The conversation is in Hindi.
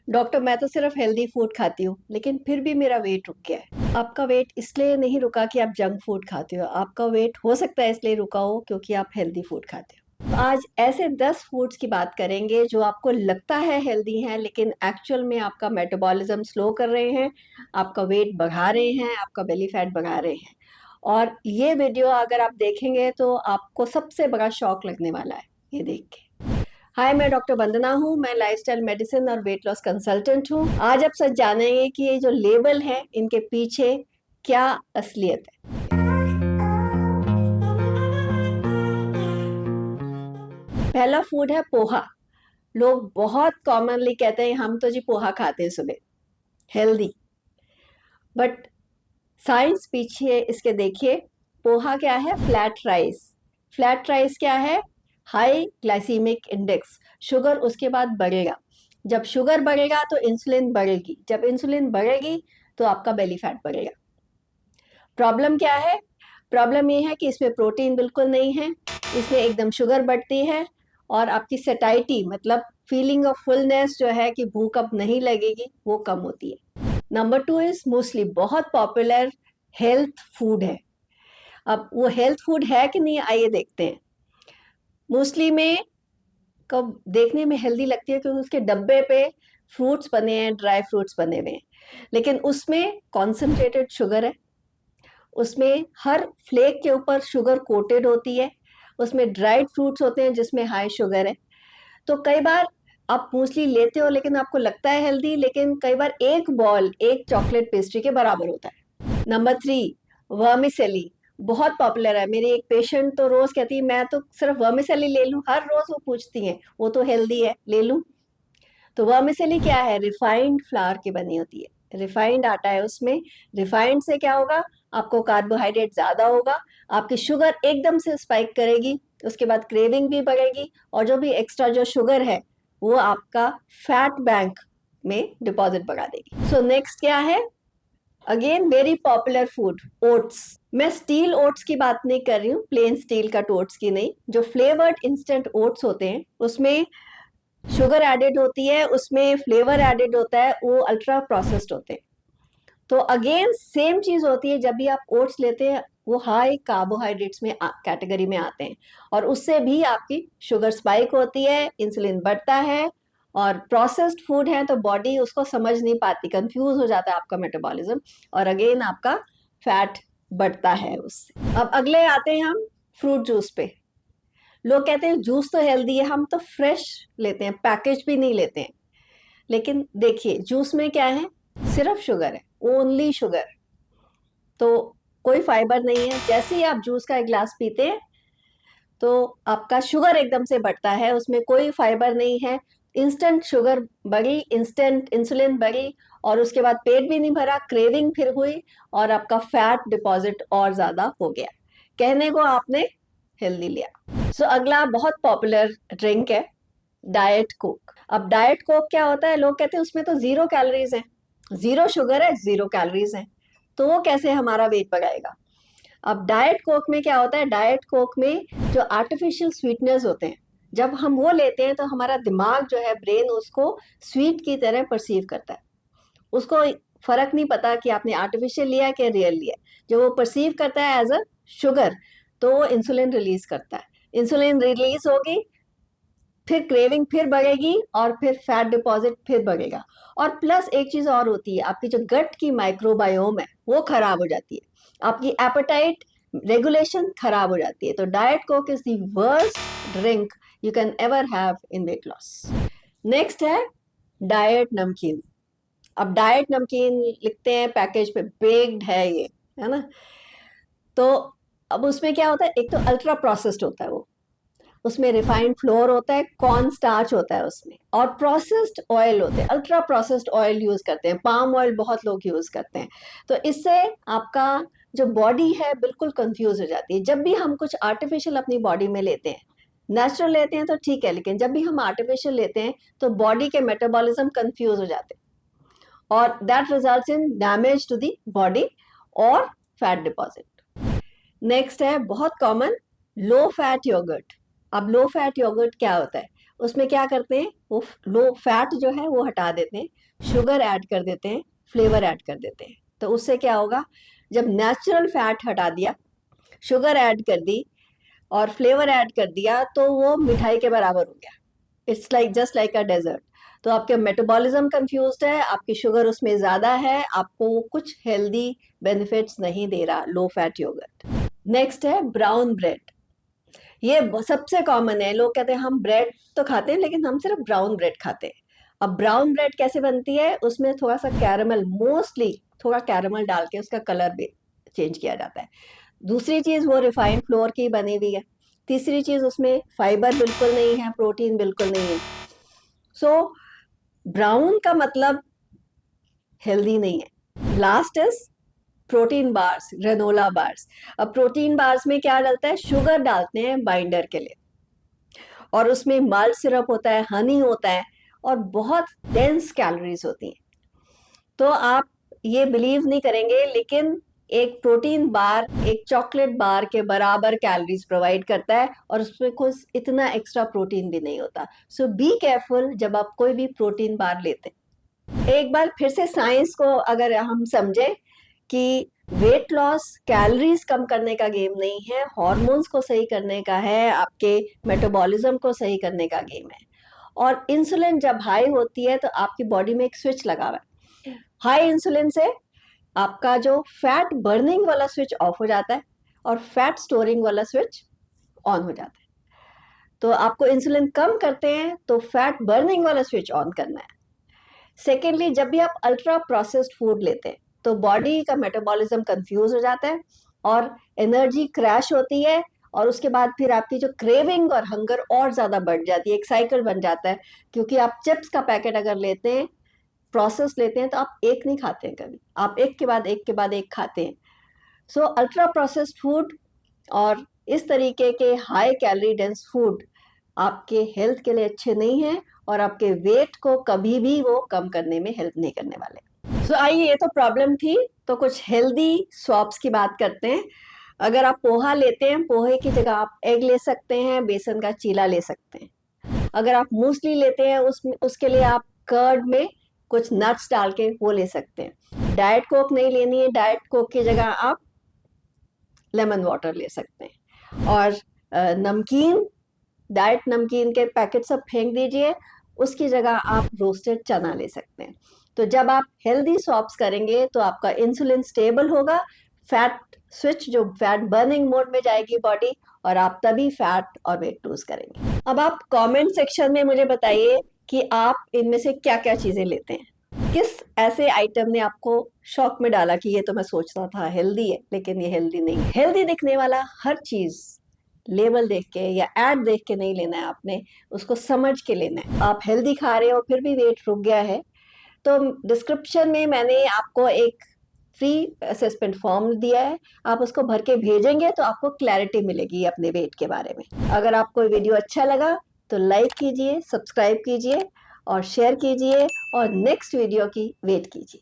डॉक्टर मैं तो सिर्फ हेल्दी फूड खाती हूँ लेकिन फिर भी मेरा वेट रुक गया है। आपका वेट इसलिए नहीं रुका कि आप जंक फूड खाते हो, आपका वेट हो सकता है इसलिए रुका हो क्योंकि आप हेल्दी फूड खाते हो। तो आज ऐसे 10 फूड्स की बात करेंगे जो आपको लगता है हेल्दी हैं लेकिन एक्चुअल में आपका मेटाबॉलिज्म स्लो कर रहे हैं, आपका वेट बढ़ा रहे हैं, आपका बेली फैट बढ़ा रहे हैं। और ये वीडियो अगर आप देखेंगे तो आपको सबसे बड़ा शॉक लगने वाला है ये देख के। हाय, मैं डॉक्टर वंदना हूँ। मैं लाइफस्टाइल मेडिसिन और वेट लॉस कंसल्टेंट हूँ। आज आप सच जानेंगे कि ये जो लेबल है इनके पीछे क्या असलियत है। पहला फूड है पोहा। लोग बहुत कॉमनली कहते हैं हम तो जी पोहा खाते हैं सुबह, हेल्दी। बट साइंस पीछे इसके देखिए। पोहा क्या है? Flat rice. फ्लैट राइस क्या है? High glycaemic index. शुगर उसके बाद बढ़ेगा। जब शुगर बढ़ेगा तो इंसुलिन बढ़ेगी, जब इंसुलिन बढ़ेगी तो आपका बेली फैट बढ़ेगा। प्रॉब्लम क्या है? प्रॉब्लम ये है कि इसमें प्रोटीन बिल्कुल नहीं है, इसमें एकदम शुगर बढ़ती है और आपकी सेटाइटी मतलब फीलिंग ऑफ फुलनेस जो है कि भूख अब नहीं लगेगी वो कम होती है। नंबर 2 इज मूसली। बहुत पॉपुलर हेल्थ फूड है। अब वो हेल्थ फूड है कि नहीं आइए देखते हैं। मूसली में कब देखने में हेल्दी लगती है क्योंकि उसके डब्बे पे फ्रूट्स बने हैं, ड्राई फ्रूट्स बने हुए हैं, लेकिन उसमें कॉन्सेंट्रेटेड शुगर है। उसमें हर फ्लेक के ऊपर शुगर कोटेड होती है। उसमें ड्राइड फ्रूट्स होते हैं जिसमें हाई शुगर है। तो कई बार आप मूसली लेते हो लेकिन आपको लगता है हेल्दी, लेकिन कई बार एक बॉल एक चॉकलेट पेस्ट्री के बराबर होता है। Number 3, vermicelli. बहुत पॉपुलर है। मेरी एक पेशेंट तो रोज कहती है मैं तो सिर्फ वर्मिसेली ले लूं, हर रोज वो पूछती है वो तो हेल्दी है, ले लूं। तो वर्मिसेली क्या है? रिफाइंड फ्लावर की बनी होती है, रिफाइंड आटा है उसमें। रिफाइंड से क्या होगा? आपको कार्बोहाइड्रेट ज्यादा होगा, आपकी शुगर एकदम से स्पाइक करेगी, उसके बाद क्रेविंग भी बढ़ेगी और जो भी एक्स्ट्रा जो शुगर है वो आपका फैट बैंक में डिपॉजिट बढ़ा देगी। सो नेक्स्ट क्या है? Again very popular food, oats. मैं स्टील ओट्स की बात नहीं कर रही हूँ, प्लेन स्टील कट ओट्स की नहीं। जो फ्लेवर्ड इंस्टेंट ओट्स होते हैं उसमें शुगर एडेड होती है, उसमें फ्लेवर एडेड होता है, वो अल्ट्रा प्रोसेस्ड होते हैं। तो अगेन सेम चीज होती है, जब भी आप ओट्स लेते हैं वो हाई कार्बोहाइड्रेट्स में कैटेगरी में आते हैं और उससे भी आपकी शुगर स्पाइक होती है, इंसुलिन बढ़ता है। और प्रोसेस्ड फूड है तो बॉडी उसको समझ नहीं पाती, कंफ्यूज हो जाता है आपका मेटाबॉलिज्म और अगेन आपका फैट बढ़ता है उससे। अब अगले आते हैं हम फ्रूट जूस पे। लोग कहते हैं जूस तो हेल्दी है, हम तो फ्रेश लेते हैं, पैकेज भी नहीं लेते हैं। लेकिन देखिए जूस में क्या है? सिर्फ शुगर है, ओनली शुगर। तो कोई फाइबर नहीं है। जैसे ही आप जूस का एक गिलास पीते हैं तो आपका शुगर एकदम से बढ़ता है, उसमें कोई फाइबर नहीं है। इंस्टेंट शुगर बढ़ी, इंस्टेंट इंसुलिन बढ़ी और उसके बाद पेट भी नहीं भरा, क्रेविंग फिर हुई और आपका फैट डिपॉजिट और ज्यादा हो गया। कहने को आपने हेल्दी लिया। सो अगला बहुत पॉपुलर ड्रिंक है डाइट कोक। अब डाइट कोक क्या होता है? लोग कहते हैं उसमें तो 0 कैलोरीज है, 0 शुगर है, 0 कैलोरीज है, तो वो कैसे हमारा वेट बढ़ाएगा? अब डाइट कोक में क्या होता है? डाइट कोक में जो आर्टिफिशियल स्वीटनेस होते हैं, जब हम वो लेते हैं तो हमारा दिमाग जो है, ब्रेन उसको स्वीट की तरह परसीव करता है। उसको फर्क नहीं पता कि आपने आर्टिफिशियल लिया कि रियल लिया। जो वो परसीव करता है एज अ शुगर तो वो इंसुलिन रिलीज करता है। इंसुलिन रिलीज होगी, फिर क्रेविंग फिर बढ़ेगी और फिर फैट डिपॉजिट फिर बढ़ेगा। और प्लस एक चीज और होती है, आपकी जो गट की माइक्रोबायोम है वो खराब हो जाती है, आपकी एपेटाइट रेगुलेशन खराब हो जाती है। तो diet Coke is the worst drink you can ever have in weight loss. Next है डाइट नमकीन। अब डाइट नमकीन लिखते हैं पैकेज पे, बेक्ड है ये, है ना? तो अब उसमें क्या होता है? एक तो अल्ट्रा प्रोसेस्ड होता है वो, उसमें रिफाइंड फ्लोर होता है, कॉर्न स्टार्च होता है उसमें, और प्रोसेस्ड ऑयल होते हैं, अल्ट्रा प्रोसेस्ड ऑयल यूज करते हैं, पाम ऑयल बहुत लोग यूज करते हैं। तो इससे आपका जो बॉडी है बिल्कुल कंफ्यूज हो जाती है। जब भी हम कुछ आर्टिफिशियल अपनी बॉडी में लेते हैं, नेचुरल लेते हैं तो ठीक है, लेकिन जब भी हम आर्टिफिशियल लेते हैं तो बॉडी के मेटाबॉलिज्म कंफ्यूज हो जाते हैं और that results in damage to the body और फैट डिपॉजिट। नेक्स्ट है बहुत कॉमन लो फैट योगर्ट। अब लो फैट योगर्ट क्या होता है? उसमें क्या करते हैं, वो लो फैट जो है वो हटा देते हैं, शुगर ऐड कर देते हैं, फ्लेवर ऐड कर देते हैं। तो उससे क्या होगा, जब नेचुरल फैट हटा दिया, शुगर ऐड कर दी और फ्लेवर ऐड कर दिया, तो वो मिठाई के बराबर हो गया। It's like just like a desert. तो आपके मेटाबॉलिज्म कंफ्यूज्ड है, आपकी शुगर उसमें ज़्यादा है, आपको वो कुछ हेल्दी बेनिफिट्स नहीं दे रहा लो फैट योगर्ट। नेक्स्ट है ब्राउन ब्रेड। ये सबसे कॉमन है, लोग कहते हैं हम ब्रेड तो खाते हैं लेकिन हम सिर्फ ब्राउन ब्रेड खाते हैं। अब ब्राउन ब्रेड कैसे बनती है, उसमें थोड़ा सा कैरमल, मोस्टली थोड़ा कैरमल डाल के उसका कलर भी चेंज किया जाता है। दूसरी चीज़, वो रिफाइंड फ्लोर की बनी हुई है। तीसरी चीज़, उसमें फाइबर बिल्कुल नहीं है, प्रोटीन बिल्कुल नहीं है। सो ब्राउन का मतलब हेल्दी नहीं है। Last is protein bars, granola bars. अब प्रोटीन बार्स में क्या डलता है, शुगर डालते हैं बाइंडर के लिए, और उसमें माल्ट सिरप होता है, हनी होता है, और बहुत डेंस कैलोरीज होती हैं। तो आप ये बिलीव नहीं करेंगे, लेकिन एक प्रोटीन बार एक चॉकलेट बार के बराबर कैलोरीज प्रोवाइड करता है, और उसमें कुछ इतना एक्स्ट्रा प्रोटीन भी नहीं होता। सो बी केयरफुल जब आप कोई भी प्रोटीन बार लेते हैं। एक बार फिर से साइंस को अगर हम समझे कि वेट लॉस कैलोरीज कम करने का गेम नहीं है, हार्मोन्स को सही करने का है, आपके मेटाबॉलिज्म को सही करने का गेम है। और इंसुलिन जब हाई होती है तो आपकी बॉडी में एक स्विच लगा हुआ है, हाई इंसुलिन से आपका जो फैट बर्निंग वाला स्विच ऑफ हो जाता है और फैट स्टोरिंग वाला स्विच ऑन हो जाता है। तो आपको इंसुलिन कम करते हैं तो फैट बर्निंग वाला स्विच ऑन करना है। सेकेंडली, जब भी आप अल्ट्रा प्रोसेस्ड फूड लेते हैं तो बॉडी का मेटाबॉलिज्म कंफ्यूज हो जाता है और एनर्जी क्रैश होती है, और उसके बाद फिर आपकी जो क्रेविंग और हंगर और ज़्यादा बढ़ जाती है, एक साइकिल बन जाता है। क्योंकि आप चिप्स का पैकेट अगर लेते हैं, प्रोसेस लेते हैं, तो आप एक नहीं खाते हैं कभी, आप एक के बाद एक के बाद एक खाते हैं। सो अल्ट्रा प्रोसेस्ड फूड और इस तरीके के हाई कैलोरी डेंस फूड आपके हेल्थ के लिए अच्छे नहीं हैं, और आपके वेट को कभी भी वो कम करने में हेल्प नहीं करने वाले। सो आइए, ये तो प्रॉब्लम थी, तो कुछ हेल्दी स्वैप्स की बात करते हैं। अगर आप पोहा लेते हैं, पोहे की जगह आप एग ले सकते हैं, बेसन का चीला ले सकते हैं। अगर आप मूसली लेते हैं, उसके लिए आप कर्ड में कुछ नट्स डाल के वो ले सकते हैं। डाइट कोक नहीं लेनी है, डाइट कोक की जगह आप लेमन वाटर ले सकते हैं। और नमकीन, डाइट नमकीन के पैकेट सब फेंक दीजिए, उसकी जगह आप रोस्टेड चना ले सकते हैं। तो जब आप हेल्दी स्वैप्स करेंगे तो आपका इंसुलिन स्टेबल होगा, फैट स्विच जो फैट बर्निंग मोड में जाएगी बॉडी, और आप तभी फैट और वेट लूज करेंगे। अब आप कमेंट सेक्शन में मुझे बताइए कि आप इनमें से क्या क्या चीजें लेते हैं, किस ऐसे आइटम ने आपको शॉक में डाला कि ये तो मैं सोचता था हेल्दी है लेकिन ये हेल्दी नहीं है। हेल्दी दिखने वाला हर चीज लेबल देख के या एड देख के नहीं लेना है, आपने उसको समझ के लेना है। आप हेल्दी खा रहे हो फिर भी वेट रुक गया है, तो डिस्क्रिप्शन में मैंने आपको एक फ्री असेसमेंट फॉर्म दिया है, आप उसको भर के भेजेंगे तो आपको क्लैरिटी मिलेगी अपने वेट के बारे में। अगर आपको वीडियो अच्छा लगा तो लाइक कीजिए, सब्सक्राइब कीजिए और शेयर कीजिए, और नेक्स्ट वीडियो की वेट कीजिए।